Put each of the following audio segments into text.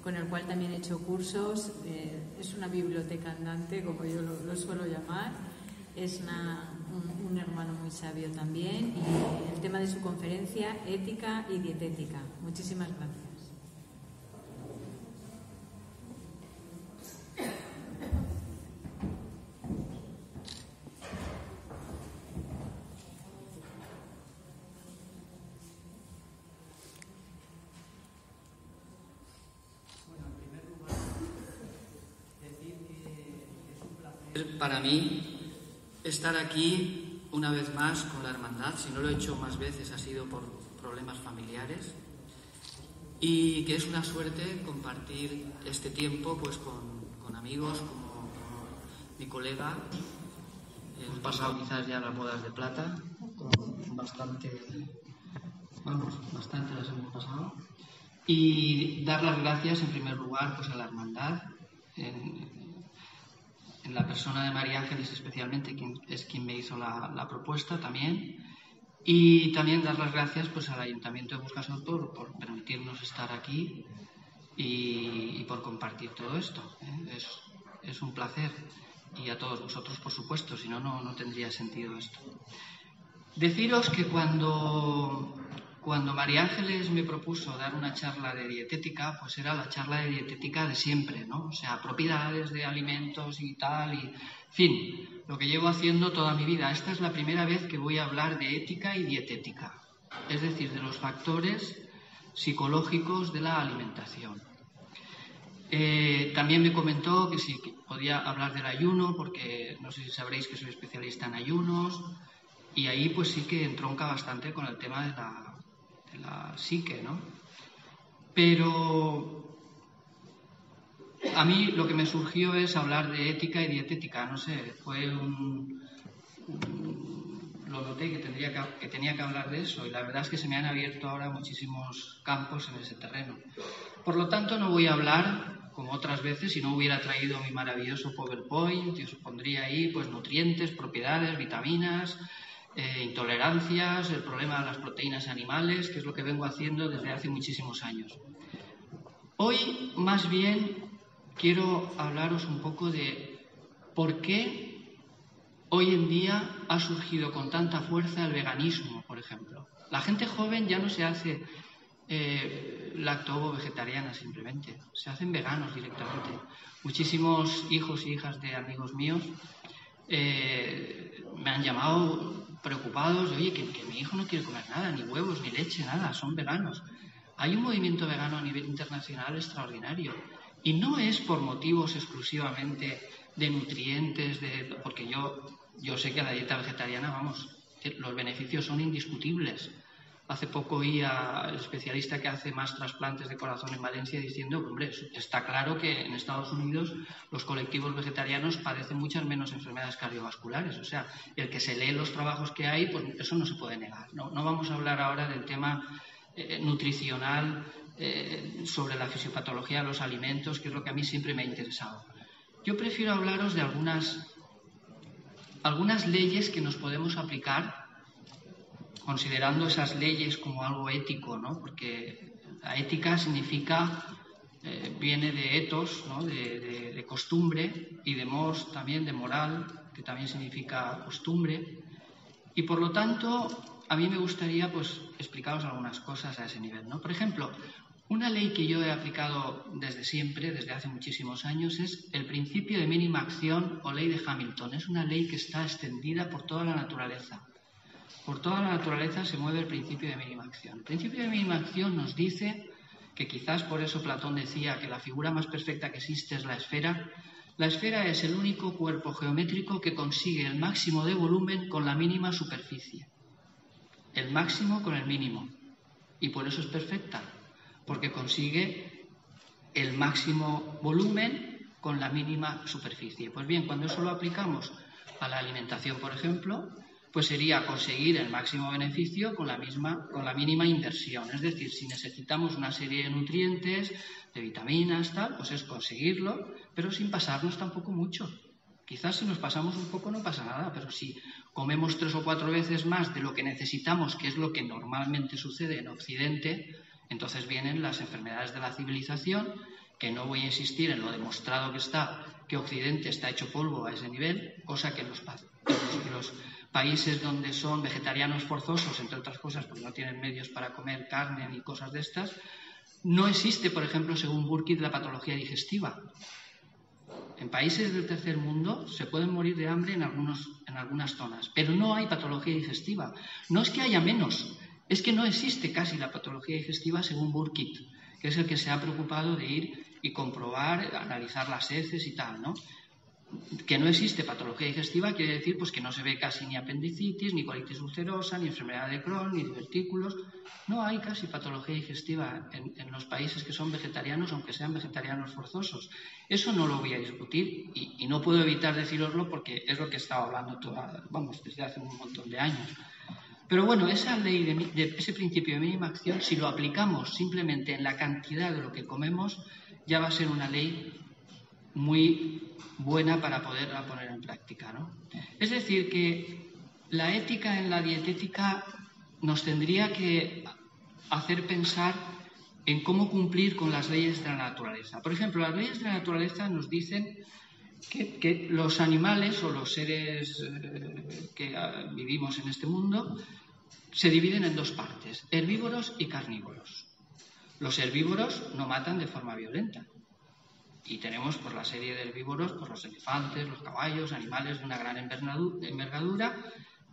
con el cual también he hecho cursos. Es una biblioteca andante, como yo lo suelo llamar. Es un hermano muy sabio también, y el tema de su conferencia, ética y dietética. Muchísimas gracias. Para mí, estar aquí una vez más con la hermandad, si no lo he hecho más veces ha sido por problemas familiares, y que es una suerte compartir este tiempo pues con amigos como mi colega. Hemos pasado quizás ya las bodas de plata, bastante las hemos pasado, y dar las gracias en primer lugar pues a la hermandad, en la persona de María Ángeles especialmente, quien me hizo la propuesta también, y también dar las gracias pues al Ayuntamiento de Burgasol por permitirnos estar aquí y por compartir todo esto. Es un placer, y a todos vosotros, por supuesto, si no, no tendría sentido esto. Deciros que cuando María Ángeles me propuso dar una charla de dietética, pues era la charla de dietética de siempre, ¿no? O sea, propiedades de alimentos y tal, y en fin, lo que llevo haciendo toda mi vida. Esta es la primera vez que voy a hablar de ética y dietética, es decir, de los factores psicológicos de la alimentación. También me comentó que si podía hablar del ayuno, porque no sé si sabréis que soy especialista en ayunos, y ahí pues sí que entronca bastante con el tema de la psique, ¿no? Pero a mí lo que me surgió es hablar de ética y dietética, no sé, lo noté que tenía que hablar de eso, y la verdad es que se me han abierto ahora muchísimos campos en ese terreno. Por lo tanto, no voy a hablar como otras veces. Si no hubiera traído mi maravilloso PowerPoint, yo os pondría ahí pues nutrientes, propiedades, vitaminas, intolerancias, el problema de las proteínas animales, que es lo que vengo haciendo desde hace muchísimos años. Hoy, más bien, quiero hablaros un poco de por qué hoy en día ha surgido con tanta fuerza el veganismo, por ejemplo. La gente joven ya no se hace lacto-ovo-vegetariana simplemente, se hacen veganos directamente. Muchísimos hijos y hijas de amigos míos me han llamado preocupados de, oye, que mi hijo no quiere comer nada, ni huevos, ni leche, nada, son veganos. Hay un movimiento vegano a nivel internacional extraordinario, y no es por motivos exclusivamente de nutrientes, porque yo sé que a la dieta vegetariana, vamos, los beneficios son indiscutibles. Hace poco oí al especialista que hace más trasplantes de corazón en Valencia diciendo que, hombre, está claro que en Estados Unidos los colectivos vegetarianos padecen muchas menos enfermedades cardiovasculares. O sea, el que se lee los trabajos que hay, pues eso no se puede negar. No vamos a hablar ahora del tema nutricional, sobre la fisiopatología de los alimentos, que es lo que a mí siempre me ha interesado. Yo prefiero hablaros de algunas leyes que nos podemos aplicar, considerando esas leyes como algo ético, ¿no? Porque la ética significa, viene de ethos, ¿no? de costumbre, y de mos también, de moral, que también significa costumbre. Y por lo tanto, a mí me gustaría pues explicaros algunas cosas a ese nivel, ¿no? Por ejemplo, una ley que yo he aplicado desde siempre, desde hace muchísimos años, es el principio de mínima acción o ley de Hamilton. Es una ley que está extendida por toda la naturaleza. Por toda la naturaleza se mueve el principio de mínima acción. El principio de mínima acción nos dice que quizás por eso Platón decía que la figura más perfecta que existe es la esfera. La esfera es el único cuerpo geométrico que consigue el máximo de volumen con la mínima superficie. El máximo con el mínimo. Y por eso es perfecta, porque consigue el máximo volumen con la mínima superficie. Pues bien, cuando eso lo aplicamos a la alimentación, por ejemplo, pues sería conseguir el máximo beneficio con la mínima inversión. Es decir, si necesitamos una serie de nutrientes, de vitaminas, tal, pues es conseguirlo, pero sin pasarnos tampoco mucho. Quizás si nos pasamos un poco no pasa nada, pero si comemos 3 o 4 veces más de lo que necesitamos, que es lo que normalmente sucede en Occidente, entonces vienen las enfermedades de la civilización que no voy a insistir en lo demostrado que está, que Occidente está hecho polvo a ese nivel, cosa que los países donde son vegetarianos forzosos, entre otras cosas, porque no tienen medios para comer carne ni cosas de estas, no existe, por ejemplo, según Burkitt, la patología digestiva. En países del tercer mundo se pueden morir de hambre en algunas zonas, pero no hay patología digestiva. No es que haya menos, es que no existe casi la patología digestiva según Burkitt, que es el que se ha preocupado de ir y comprobar, analizar las heces y tal, ¿no? Que no existe patología digestiva quiere decir pues que no se ve casi ni apendicitis, ni colitis ulcerosa, ni enfermedad de Crohn, ni divertículos. No hay casi patología digestiva en los países que son vegetarianos, aunque sean vegetarianos forzosos. Eso no lo voy a discutir y no puedo evitar deciroslo porque es lo que he estado hablando desde hace un montón de años. Pero bueno, esa ley, ese principio de mínima acción, si lo aplicamos simplemente en la cantidad de lo que comemos, ya va a ser una ley muy buena para poderla poner en práctica, ¿no? Es decir, que la ética en la dietética nos tendría que hacer pensar en cómo cumplir con las leyes de la naturaleza. Por ejemplo, las leyes de la naturaleza nos dicen que los animales o los seres que vivimos en este mundo se dividen en dos partes, herbívoros y carnívoros. Los herbívoros no matan de forma violenta. Y tenemos por la serie de herbívoros, por los elefantes, los caballos, animales de una gran envergadura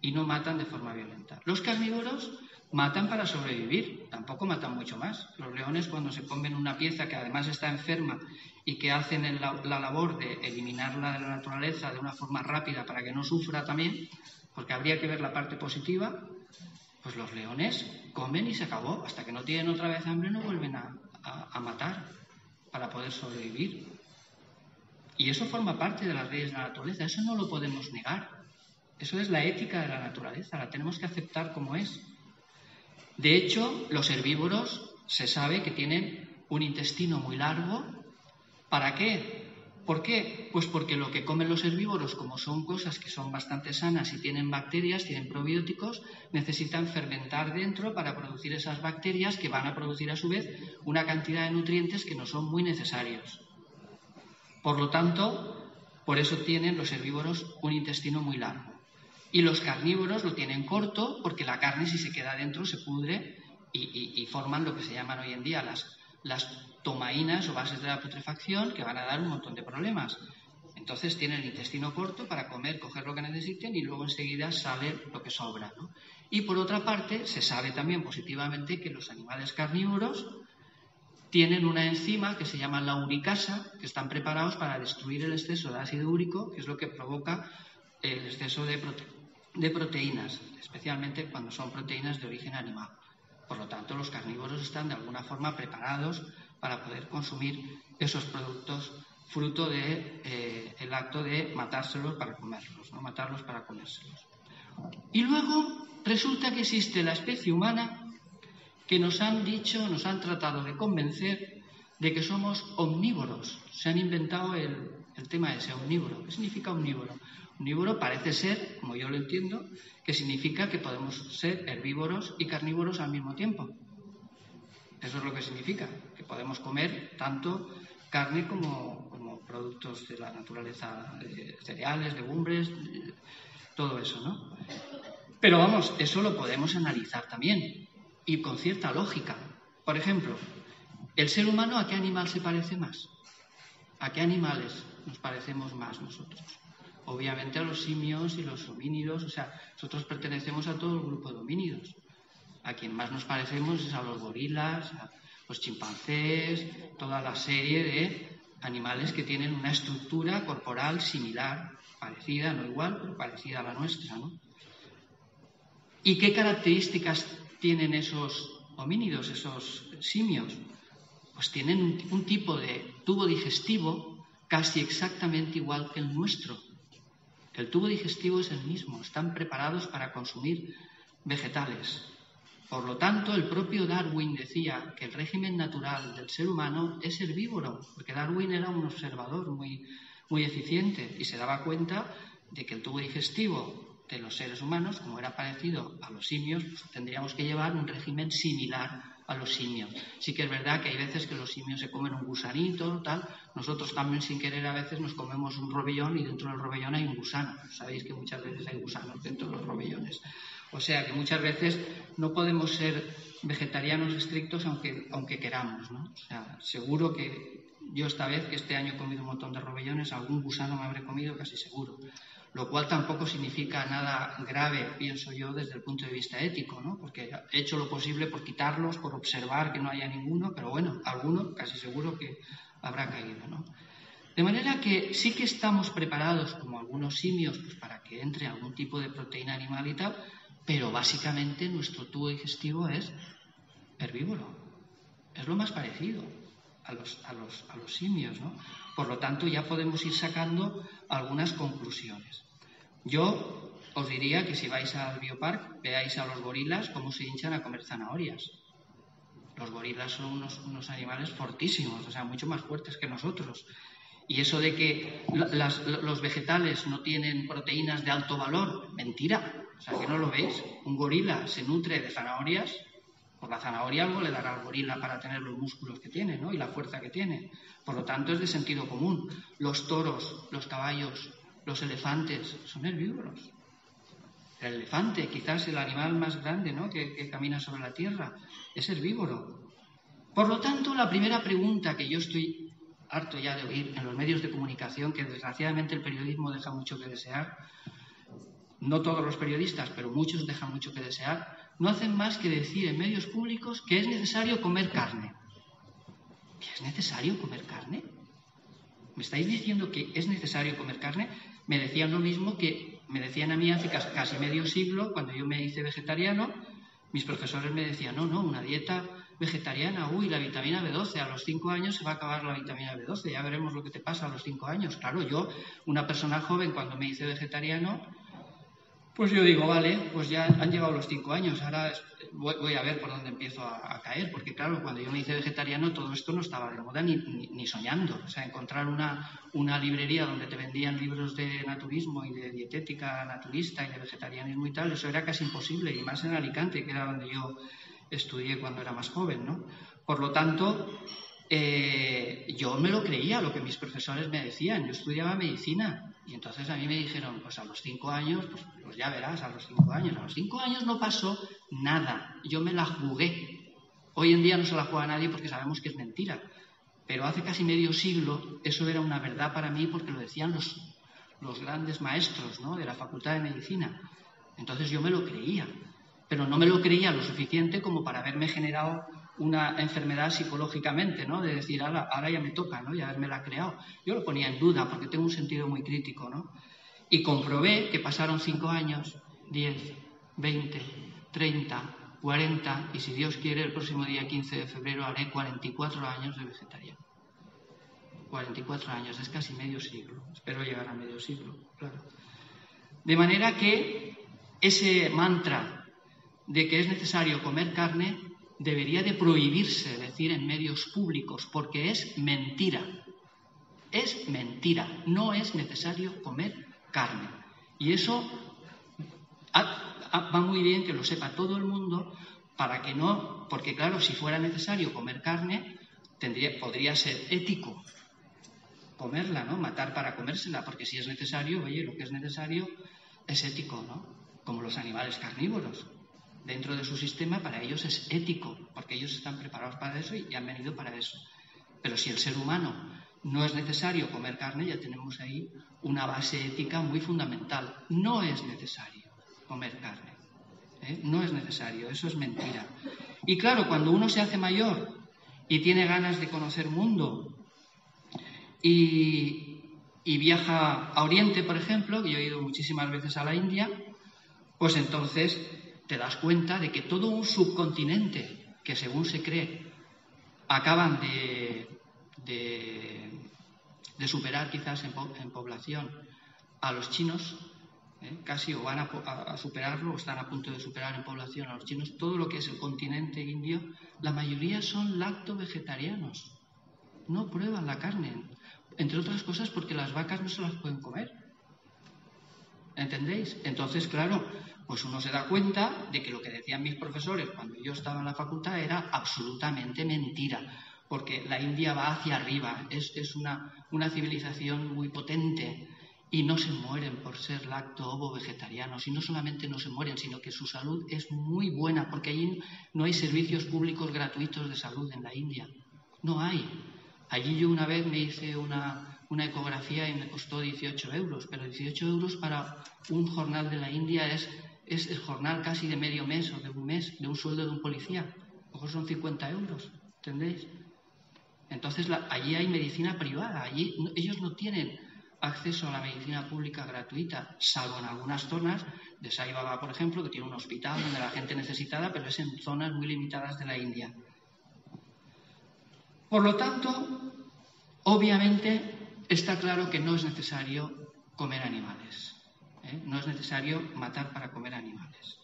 y no matan de forma violenta. Los carnívoros matan para sobrevivir, tampoco matan mucho más. Los leones cuando se comen una pieza que además está enferma y que hacen la labor de eliminarla de la naturaleza de una forma rápida para que no sufra también, porque habría que ver la parte positiva, pues los leones comen y se acabó. Hasta que no tienen otra vez hambre no vuelven a matar para poder sobrevivir. Y eso forma parte de las leyes de la naturaleza, eso no lo podemos negar. Eso es la ética de la naturaleza, la tenemos que aceptar como es. De hecho, los herbívoros se sabe que tienen un intestino muy largo. ¿Para qué? ¿Por qué? Pues porque lo que comen los herbívoros, como son cosas que son bastante sanas y tienen bacterias, tienen probióticos, necesitan fermentar dentro para producir esas bacterias que van a producir a su vez una cantidad de nutrientes que no son muy necesarios. Por lo tanto, por eso tienen los herbívoros un intestino muy largo. Y los carnívoros lo tienen corto porque la carne, si se queda dentro, se pudre y forman lo que se llaman hoy en día las tomaínas o bases de la putrefacción, que van a dar un montón de problemas. Entonces tienen el intestino corto para comer, coger lo que necesiten y luego enseguida sale lo que sobra, ¿no? Y por otra parte, se sabe también positivamente que los animales carnívoros tienen una enzima que se llama la uricasa, que están preparados para destruir el exceso de ácido úrico, que es lo que provoca el exceso de proteínas, especialmente cuando son proteínas de origen animal. Por lo tanto, los carnívoros están de alguna forma preparados para poder consumir esos productos fruto del acto de matárselos para comerlos, no matarlos para comérselos. Y luego resulta que existe la especie humana que nos han tratado de convencer de que somos omnívoros. Se han inventado el tema ese, omnívoro. ¿Qué significa omnívoro? Omnívoro parece ser, como yo lo entiendo, que significa que podemos ser herbívoros y carnívoros al mismo tiempo. Eso es lo que significa, que podemos comer tanto carne como productos de la naturaleza, cereales, legumbres, todo eso, ¿no? Pero vamos, eso lo podemos analizar también y con cierta lógica. Por ejemplo, ¿el ser humano a qué animal se parece más? ¿A qué animales nos parecemos más nosotros? Obviamente a los simios y los homínidos, o sea, nosotros pertenecemos a todo el grupo de homínidos. A quien más nos parecemos es a los gorilas, a los chimpancés, toda la serie de animales que tienen una estructura corporal similar, parecida, no igual, pero parecida a la nuestra, ¿no? ¿Y qué características tienen esos homínidos, esos simios? Pues tienen un tipo de tubo digestivo casi exactamente igual que el nuestro. El tubo digestivo es el mismo, están preparados para consumir vegetales. Por lo tanto, el propio Darwin decía que el régimen natural del ser humano es herbívoro, porque Darwin era un observador muy, muy eficiente y se daba cuenta de que el tubo digestivo de los seres humanos, como era parecido a los simios, pues tendríamos que llevar un régimen similar a los simios. Sí que es verdad que hay veces que los simios se comen un gusanito, tal. Nosotros también sin querer a veces nos comemos un robellón y dentro del robellón hay un gusano. Sabéis que muchas veces hay gusanos dentro de los robellones. O sea que muchas veces no podemos ser vegetarianos estrictos aunque queramos, ¿no? O sea, seguro que yo esta vez, que este año he comido un montón de robellones, algún gusano me habré comido casi seguro. Lo cual tampoco significa nada grave, pienso yo, desde el punto de vista ético, ¿no? Porque he hecho lo posible por quitarlos, por observar que no haya ninguno, pero bueno, alguno casi seguro que habrá caído, ¿no? De manera que sí que estamos preparados, como algunos simios, pues para que entre algún tipo de proteína animal y tal, pero básicamente nuestro tubo digestivo es herbívoro. Es lo más parecido a los simios, ¿no? Por lo tanto, ya podemos ir sacando algunas conclusiones. Yo os diría que si vais al biopark, veáis a los gorilas cómo se hinchan a comer zanahorias. Los gorilas son unos animales fortísimos, o sea, mucho más fuertes que nosotros. Y eso de que los vegetales no tienen proteínas de alto valor, mentira. O sea, que no lo veis. Un gorila se nutre de zanahorias. Por la zanahoria algo le dará al gorila para tener los músculos que tiene, ¿no? Y la fuerza que tiene. Por lo tanto, es de sentido común. Los toros, los caballos, los elefantes son herbívoros. El elefante, quizás el animal más grande, ¿no? que camina sobre la tierra, es herbívoro. Por lo tanto, la primera pregunta que yo estoy harto ya de oír en los medios de comunicación, que desgraciadamente el periodismo deja mucho que desear, no todos los periodistas, pero muchos dejan mucho que desear, no hacen más que decir en medios públicos que es necesario comer carne. ¿Que es necesario comer carne? ¿Me estáis diciendo que es necesario comer carne? Me decían lo mismo que me decían a mí hace casi medio siglo, cuando yo me hice vegetariano. Mis profesores me decían, no, una dieta vegetariana, la vitamina B12, a los 5 años se va a acabar la vitamina B12, ya veremos lo que te pasa a los 5 años. Claro, yo, una persona joven, cuando me hice vegetariano, pues yo digo, vale, pues ya han llegado los 5 años, ahora voy a ver por dónde empiezo a caer, porque claro, cuando yo me hice vegetariano todo esto no estaba de moda ni soñando. O sea, encontrar una librería donde te vendían libros de naturismo y de dietética naturista y de vegetarianismo y tal, eso era casi imposible, y más en Alicante, que era donde yo estudié cuando era más joven, ¿no? Por lo tanto, yo me lo creía, lo que mis profesores me decían. Yo estudiaba medicina y entonces a mí me dijeron, pues a los 5 años, pues ya verás, a los 5 años. A los 5 años no pasó nada, yo me la jugué. Hoy en día no se la juega a nadie porque sabemos que es mentira, pero hace casi medio siglo eso era una verdad para mí porque lo decían los grandes maestros, ¿no?, de la Facultad de Medicina. Entonces yo me lo creía, pero no me lo creía lo suficiente como para haberme generado una enfermedad psicológicamente, ¿no? De decir, ahora ya me toca, ¿no? Y habérmela creado. Yo lo ponía en duda porque tengo un sentido muy crítico, ¿no? Y comprobé que pasaron 5 años, 10, 20, 30, 40, y si Dios quiere, el próximo día 15 de febrero haré 44 años de vegetariano. 44 años, es casi medio siglo. Espero llegar a medio siglo, claro. De manera que ese mantra de que es necesario comer carne debería de prohibirse decir en medios públicos, porque es mentira. Es mentira. No es necesario comer carne. Y eso va muy bien que lo sepa todo el mundo, para que no, porque claro, si fuera necesario comer carne, podría ser ético comerla, ¿no? Matar para comérsela, porque si es necesario, oye, lo que es necesario es ético, ¿no? Como los animales carnívoros. Dentro de su sistema, para ellos es ético, porque ellos están preparados para eso y han venido para eso. Pero si el ser humano no es necesario comer carne, ya tenemos ahí una base ética muy fundamental. No es necesario comer carne, ¿eh? No es necesario, eso es mentira. Y claro, cuando uno se hace mayor y tiene ganas de conocer mundo y viaja a Oriente, por ejemplo, que yo he ido muchísimas veces a la India, pues entonces te das cuenta de que todo un subcontinente que, según se cree, acaban de superar quizás en población a los chinos, casi o van a superarlo o están a punto de superar en población a los chinos. Todo lo que es el continente indio, la mayoría son lacto-vegetarianos, no prueban la carne, entre otras cosas porque las vacas no se las pueden comer. ¿Entendéis? Entonces, claro, pues uno se da cuenta de que lo que decían mis profesores cuando yo estaba en la facultad era absolutamente mentira, porque la India va hacia arriba, es una civilización muy potente y no se mueren por ser lacto, ovo, vegetarianos. Y no solamente no se mueren, sino que su salud es muy buena, porque allí no hay servicios públicos gratuitos de salud en la India. No hay. Allí yo una vez me hice una ecografía y me costó 18 euros, pero 18 euros para un jornal de la India es el jornal casi de medio mes o de un mes, de un sueldo de un policía. A lo mejor son 50 euros, ¿entendéis? Entonces allí hay medicina privada, allí ellos no tienen acceso a la medicina pública gratuita, salvo en algunas zonas de Sai Baba, por ejemplo, que tiene un hospital donde la gente necesitada, pero es en zonas muy limitadas de la India. Por lo tanto, obviamente está claro que no es necesario comer animales, no es necesario matar para comer animales.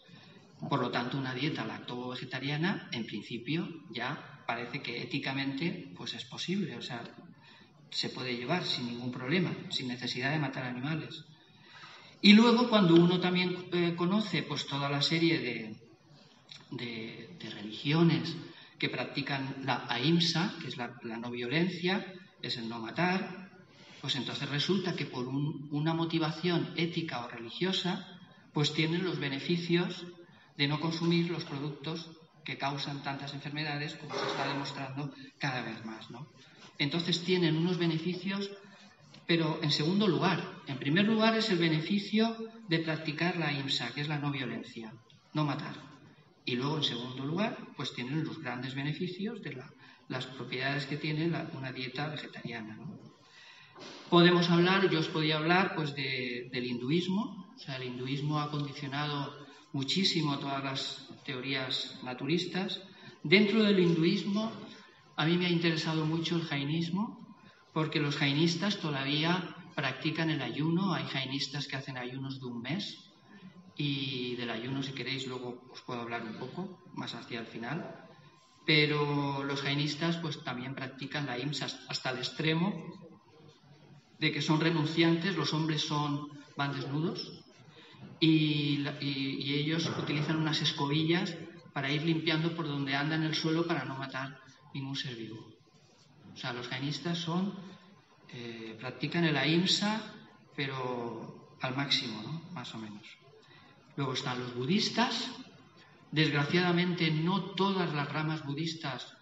Por lo tanto, una dieta lacto-vegetariana, en principio, ya parece que éticamente pues es posible, o sea, se puede llevar sin ningún problema, sin necesidad de matar animales. Y luego, cuando uno también conoce pues toda la serie de religiones que practican la ahimsa, que es la no violencia, es el no matar, pues entonces resulta que por una motivación ética o religiosa, pues tienen los beneficios de no consumir los productos que causan tantas enfermedades como se está demostrando cada vez más, ¿no? Entonces tienen unos beneficios, pero en segundo lugar. En primer lugar es el beneficio de practicar la ahimsa, que es la no violencia, no matar. Y luego, en segundo lugar, pues tienen los grandes beneficios de las propiedades que tiene una dieta vegetariana, ¿no? Podemos hablar, yo os podía hablar pues del hinduismo. O sea, el hinduismo ha condicionado muchísimo todas las teorías naturistas. Dentro del hinduismo, a mí me ha interesado mucho el jainismo, porque los jainistas todavía practican el ayuno. Hay jainistas que hacen ayunos de un mes, y del ayuno, si queréis, luego os puedo hablar un poco más hacia el final. Pero los jainistas pues también practican la ahimsa hasta el extremo de que son renunciantes, los hombres van desnudos y ellos utilizan unas escobillas para ir limpiando por donde anda en el suelo para no matar ningún ser vivo. O sea, los jainistas practican el ahimsa, pero al máximo, ¿no? Más o menos. Luego están los budistas. Desgraciadamente no todas las ramas budistas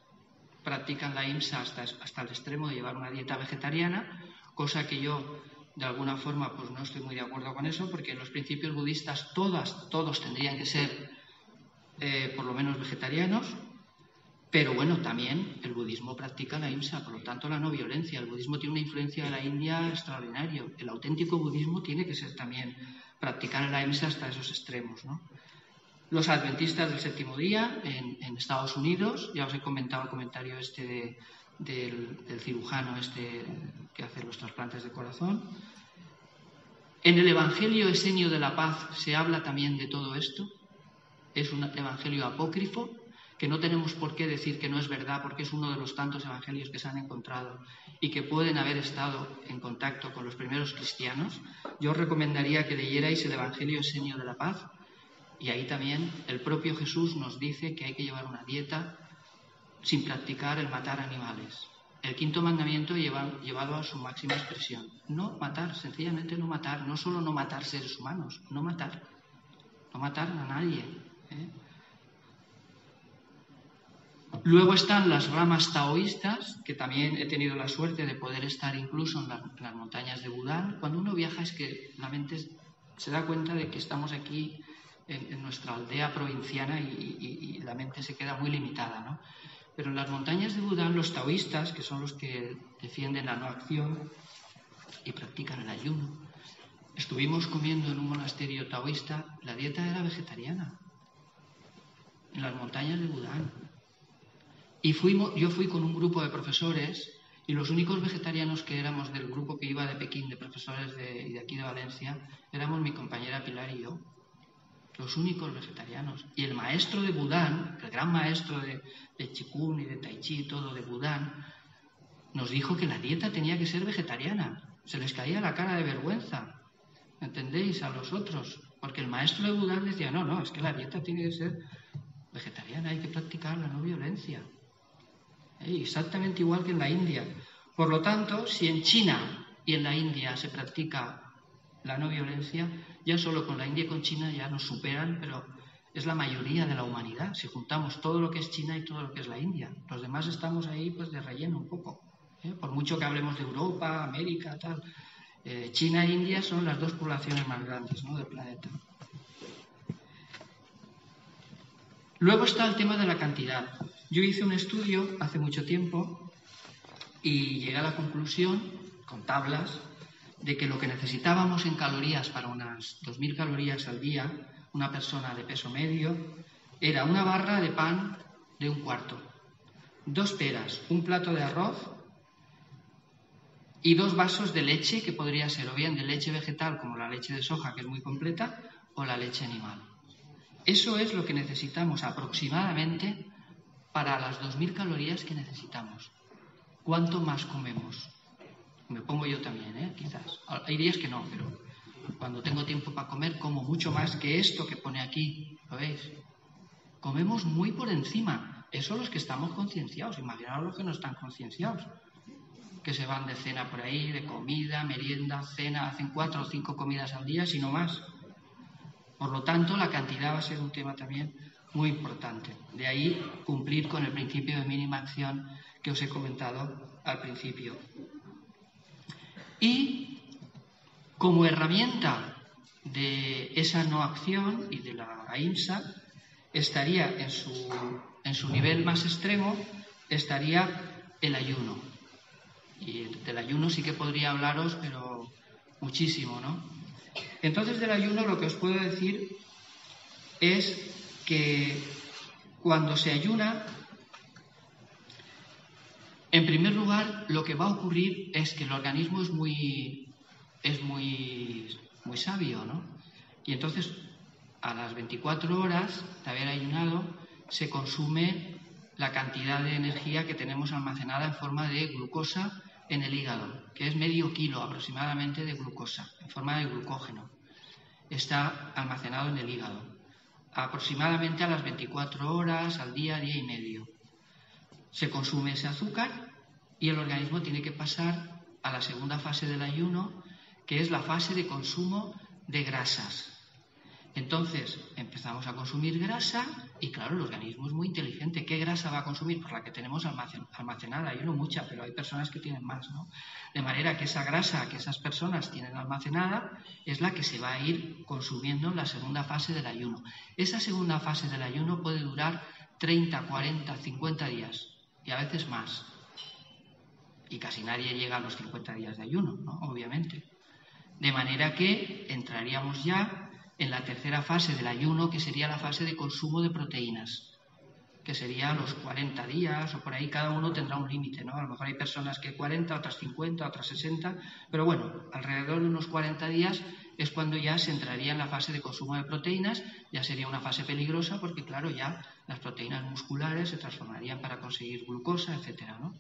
practican la ahimsa hasta el extremo de llevar una dieta vegetariana, cosa que yo de alguna forma pues no estoy muy de acuerdo con eso, porque en los principios budistas todos tendrían que ser por lo menos vegetarianos. Pero bueno, también el budismo practica la ahimsa, por lo tanto la no violencia. El budismo tiene una influencia de la India extraordinaria. El auténtico budismo tiene que ser también practicar la ahimsa hasta esos extremos, ¿no? Los adventistas del séptimo día en Estados Unidos, ya os he comentado el comentario del cirujano que hace los trasplantes de corazón. En el Evangelio Esenio de la Paz se habla también de todo esto. Es un evangelio apócrifo que no tenemos por qué decir que no es verdad, porque es uno de los tantos evangelios que se han encontrado y que pueden haber estado en contacto con los primeros cristianos. Yo os recomendaría que leyerais el Evangelio Esenio de la Paz, y ahí también el propio Jesús nos dice que hay que llevar una dieta sin practicar el matar animales. El quinto mandamiento llevado a su máxima expresión. No matar, sencillamente no matar, no solo no matar seres humanos, no matar a nadie, ¿eh? Luego están las ramas taoístas, que también he tenido la suerte de poder estar incluso en las montañas de Bután. Cuando uno viaja es que la mente se da cuenta de que estamos aquí en nuestra aldea provinciana y la mente se queda muy limitada, ¿no? Pero en las montañas de Bután los taoístas, que son los que defienden la no acción y practican el ayuno, estuvimos comiendo en un monasterio taoísta, la dieta era vegetariana, en las montañas de Bután. Y yo fui con un grupo de profesores y los únicos vegetarianos que éramos del grupo que iba de Pekín, de profesores de aquí de Valencia, éramos mi compañera Pilar y yo. Los únicos vegetarianos. Y el maestro de Bután, el gran maestro de Qigong y de Tai Chi y todo de Bután, nos dijo que la dieta tenía que ser vegetariana. Se les caía la cara de vergüenza. ¿entendéis? A los otros. Porque el maestro de Buda les decía, no, es que la dieta tiene que ser vegetariana, hay que practicar la no violencia. Exactamente igual que en la India. Por lo tanto, si en China y en la India se practica la no violencia, ya solo con la India y con China ya nos superan, pero es la mayoría de la humanidad. Si juntamos todo lo que es China y todo lo que es la India, los demás estamos ahí pues de relleno un poco. Por mucho que hablemos de Europa, América, tal. China e India son las dos poblaciones más grandes, ¿no?, del planeta. Luego está el tema de la cantidad. Yo hice un estudio hace mucho tiempo y llegué a la conclusión, con tablas, de que lo que necesitábamos en calorías para unas 2.000 calorías al día, una persona de peso medio, era una barra de pan de 1/4, 2 peras, un plato de arroz y 2 vasos de leche, que podría ser o bien de leche vegetal, como la leche de soja, que es muy completa, o la leche animal. Eso es lo que necesitamos aproximadamente para las 2.000 calorías que necesitamos. ¿Cuánto más comemos? Me pongo yo también, quizás. Hay días que no, pero cuando tengo tiempo para comer, como mucho más que esto que pone aquí. ¿Lo veis? Comemos muy por encima. Eso los que estamos concienciados. Imaginaos los que no están concienciados, que se van de cena por ahí, de comida, merienda, cena, hacen 4 o 5 comidas al día, si no más. Por lo tanto, la cantidad va a ser un tema también muy importante. De ahí cumplir con el principio de mínima acción que os he comentado al principio. Y como herramienta de esa no acción y de la ahimsa, estaría en su nivel más extremo, estaría el ayuno. Y del ayuno sí que podría hablaros, pero muchísimo, ¿no? Entonces, del ayuno lo que os puedo decir es que cuando se ayuna, en primer lugar, lo que va a ocurrir es que el organismo es muy sabio, ¿no? Y entonces, a las 24 horas de haber ayunado, se consume la cantidad de energía que tenemos almacenada en forma de glucosa en el hígado, que es medio kilo aproximadamente de glucosa, en forma de glucógeno. Está almacenado en el hígado, aproximadamente a las 24 horas, al día y medio. Se consume ese azúcar y el organismo tiene que pasar a la segunda fase del ayuno, que es la fase de consumo de grasas. Entonces empezamos a consumir grasa y claro, el organismo es muy inteligente. ¿Qué grasa va a consumir? Pues la que tenemos almacenada. Hay no mucha, pero hay personas que tienen más, ¿no? De manera que esa grasa que esas personas tienen almacenada es la que se va a ir consumiendo en la segunda fase del ayuno. Esa segunda fase del ayuno puede durar 30, 40, 50 días y a veces más. Y casi nadie llega a los 50 días de ayuno, ¿no? Obviamente. De manera que entraríamos ya en la tercera fase del ayuno, que sería la fase de consumo de proteínas, que sería los 40 días o por ahí. Cada uno tendrá un límite, ¿no? A lo mejor hay personas que 40, otras 50, otras 60, pero bueno, alrededor de unos 40 días es cuando ya se entraría en la fase de consumo de proteínas. Ya sería una fase peligrosa porque, claro, ya las proteínas musculares se transformarían para conseguir glucosa, etcétera, ¿no?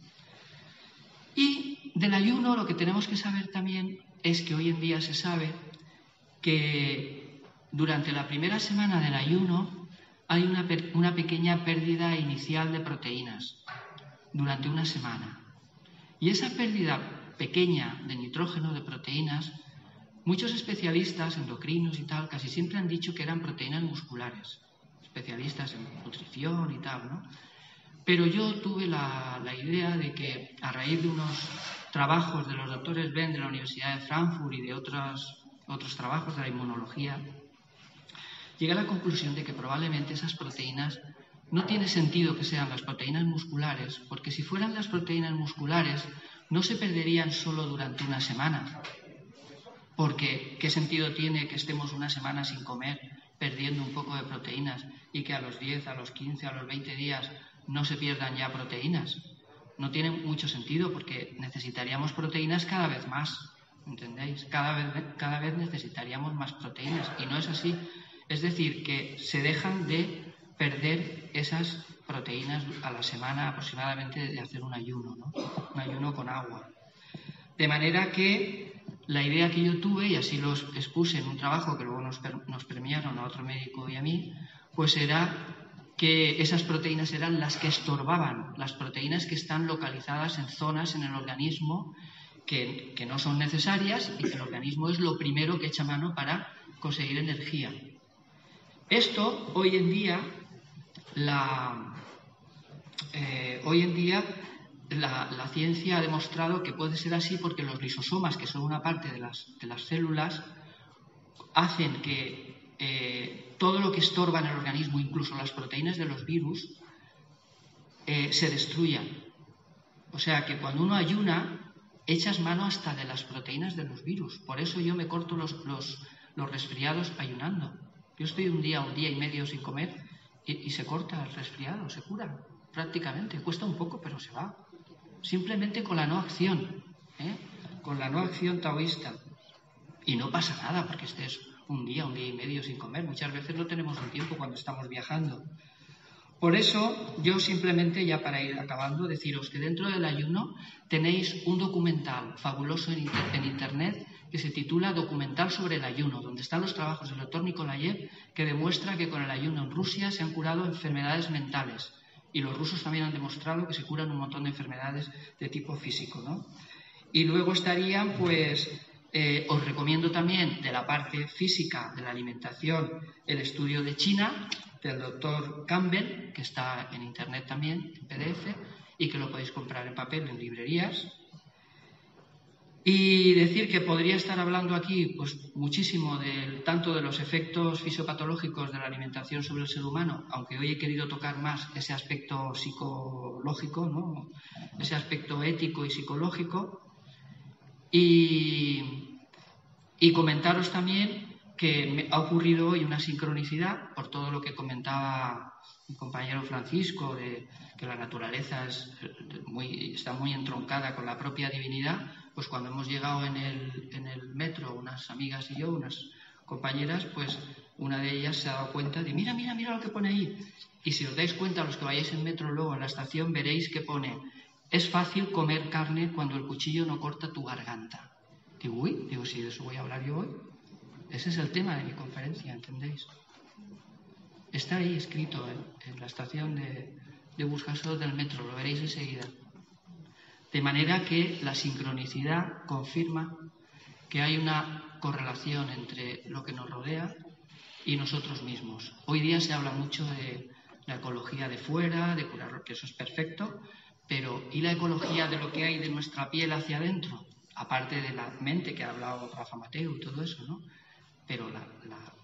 Y del ayuno lo que tenemos que saber también es que hoy en día se sabe que durante la primera semana del ayuno hay una pequeña pérdida inicial de proteínas durante una semana. Y esa pérdida pequeña de nitrógeno, de proteínas, muchos especialistas, endocrinos y tal, casi siempre han dicho que eran proteínas musculares, especialistas en nutrición y tal, ¿no? Pero yo tuve la idea de que a raíz de unos trabajos de los doctores Ben de la Universidad de Frankfurt y de otros trabajos de la inmunología, llegué a la conclusión de que probablemente esas proteínas no tiene sentido que sean las proteínas musculares, porque si fueran las proteínas musculares no se perderían solo durante una semana. Porque ¿qué sentido tiene que estemos una semana sin comer, perdiendo un poco de proteínas, y que a los 10, a los 15, a los 20 días no se pierdan ya proteínas? No tiene mucho sentido porque necesitaríamos proteínas cada vez más, ¿entendéis? Cada vez necesitaríamos más proteínas y no es así. Es decir, que se dejan de perder esas proteínas a la semana aproximadamente de hacer un ayuno, ¿no? Un ayuno con agua. De manera que la idea que yo tuve, y así lo expuse en un trabajo que luego nos premiaron a otro médico y a mí, pues era que esas proteínas eran las que estorbaban, las proteínas que están localizadas en zonas en el organismo que no son necesarias y que el organismo es lo primero que echa mano para conseguir energía. Esto, hoy en día, la ciencia ha demostrado que puede ser así porque los lisosomas, que son una parte de las células, hacen que todo lo que estorba en el organismo, incluso las proteínas de los virus, se destruyan. O sea que cuando uno ayuna, echas mano hasta de las proteínas de los virus. Por eso yo me corto los resfriados ayunando. Yo estoy un día y medio sin comer y se corta el resfriado, se cura prácticamente. Cuesta un poco, pero se va. Simplemente con la no acción, con la no acción taoísta. Y no pasa nada porque estés un día y medio sin comer. Muchas veces no tenemos un tiempo cuando estamos viajando. Por eso, yo simplemente, ya para ir acabando, deciros que dentro del ayuno tenéis un documental fabuloso en Internet que se titula Documental sobre el ayuno, donde están los trabajos del doctor Nikolayev, que demuestra que con el ayuno en Rusia se han curado enfermedades mentales. Y los rusos también han demostrado que se curan un montón de enfermedades de tipo físico, ¿no? Y luego estarían, pues, os recomiendo también de la parte física de la alimentación el estudio de China, del doctor Campbell, que está en Internet también, en PDF, y que lo podéis comprar en papel en librerías. Y decir que podría estar hablando aquí pues muchísimo tanto de los efectos fisiopatológicos de la alimentación sobre el ser humano, aunque hoy he querido tocar más ese aspecto psicológico, ¿no? Ese aspecto ético y psicológico. Y comentaros también que me ha ocurrido hoy una sincronicidad por todo lo que comentaba mi compañero Francisco, de que la naturaleza está muy entroncada con la propia divinidad. Pues cuando hemos llegado en el metro, unas amigas y yo, unas compañeras, pues una de ellas se ha dado cuenta de mira lo que pone ahí. Y si os dais cuenta, los que vayáis en metro luego en la estación, veréis que pone: es fácil comer carne cuando el cuchillo no corta tu garganta. Digo, si de eso voy a hablar yo hoy. Ese es el tema de mi conferencia, ¿entendéis? Está ahí escrito en la estación de Burjasot del metro, lo veréis enseguida. De manera que la sincronicidad confirma que hay una correlación entre lo que nos rodea y nosotros mismos. Hoy día se habla mucho de la ecología de fuera, de curar, que eso es perfecto, pero ¿y la ecología de lo que hay de nuestra piel hacia adentro? Aparte de la mente que ha hablado Rafa Mateo y todo eso, ¿no? Pero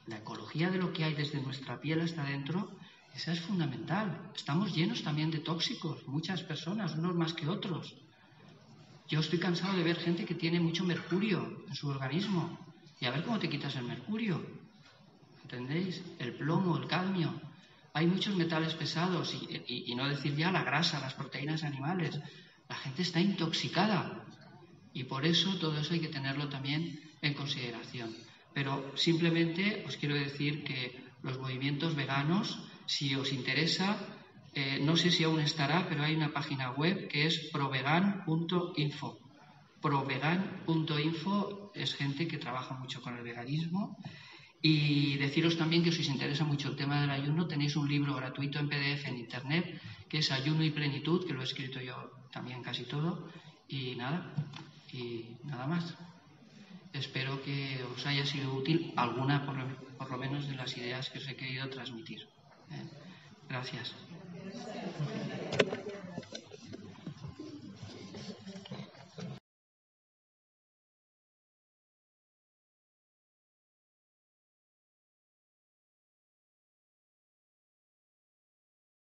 la ecología de lo que hay desde nuestra piel hasta adentro, esa es fundamental. Estamos llenos también de tóxicos, muchas personas, unos más que otros. Yo estoy cansado de ver gente que tiene mucho mercurio en su organismo. Y a ver cómo te quitas el mercurio. ¿Entendéis? El plomo, el cadmio. Hay muchos metales pesados y no decir ya la grasa, las proteínas animales. La gente está intoxicada. Y por eso todo eso hay que tenerlo también en consideración. Pero simplemente os quiero decir que los movimientos veganos, si os interesa, no sé si aún estará, pero hay una página web que es provegan.info. Provegan.info es gente que trabaja mucho con el veganismo. Y deciros también que si os interesa mucho el tema del ayuno, tenéis un libro gratuito en PDF en Internet, que es Ayuno y Plenitud, que lo he escrito yo también casi todo. Y nada más. Espero que os haya sido útil alguna, por lo menos, de las ideas que os he querido transmitir. Gracias.